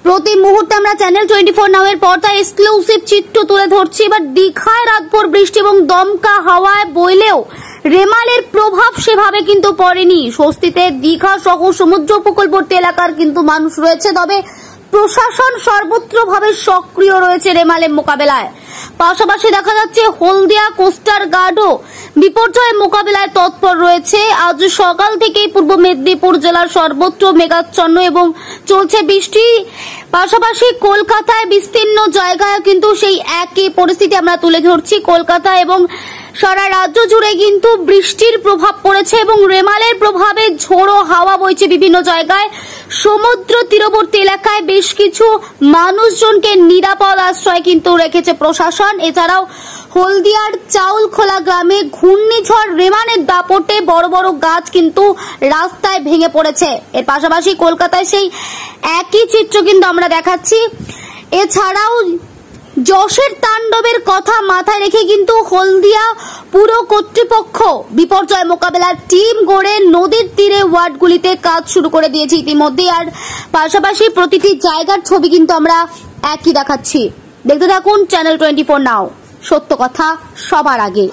প্রতি মুহূর্তে আমরা চ্যানেল 24 নাও এর পর্দায় এক্সক্লুসিভ চিত্র তুলে ধরছি। এবার দীঘায় রাতভর বৃষ্টি এবং দমকা হাওয়ায় বইলেও রেমালের প্রভাব সেভাবে কিন্তু পড়েনি। স্বস্তিতে দীঘা সহ সমুদ্র উপকূলবর্তী এলাকার কিন্তু মানুষ রয়েছে, তবে প্রশাসন সর্বত্রভাবে সক্রিয় রয়েছে রেমালের মোকাবেলায়। পাশাপাশি দেখা যাচ্ছে হলদিয়া কোস্টার গার্ডও বিপর্যয় মোকাবিলায় তৎপর রয়েছে। আজ সকাল থেকেই পূর্ব মেদিনীপুর জেলার সর্বত্র মেঘাচ্ছন্ন এবং চলছে বৃষ্টি। পাশাপাশি কলকাতায় বিস্তীর্ণ জায়গায় কিন্তু সেই একই পরিস্থিতি আমরা তুলে ধরছি। কলকাতা এবং সারা রাজ্য জুড়ে কিন্তু বৃষ্টির প্রভাব পড়েছে এবং রেমালের প্রভাবে ঝোড়ো হাওয়া বইছে বিভিন্ন জায়গায়। সমুদ্র তীরবর্তী এলাকায় বেশ কিছু মানুষজনকে নিরাপদ আশ্রয় কিন্তু রেখেছে প্রশাসন। এছাড়াও হলদিয়ার চাউলখোলা গ্রামে ঘূর্ণিঝড় রেমানের দাপটে বড় বড় গাছ কিন্তু রাস্তায় ভেঙে পড়েছে। এর পাশাপাশি কলকাতায় সেই একই চিত্র কিন্তু আমরা দেখাচ্ছি। এছাড়াও যশের তাণ্ডবের কথা মাথায় রেখে কিন্তু হলদিয়া পুর কর্তৃপক্ষ বিপর্যয় মোকাবেলার টিম গড়ে নদীর তীরে ওয়ার্ডগুলিতে কাজ শুরু করে দিয়েছে ইতিমধ্যে। আর পাশাপাশি প্রতিটি জায়গার ছবি কিন্তু আমরা একই দেখাচ্ছি। দেখতে থাকুন চ্যানেল 24 নাও, সত্য কথা সবার আগে।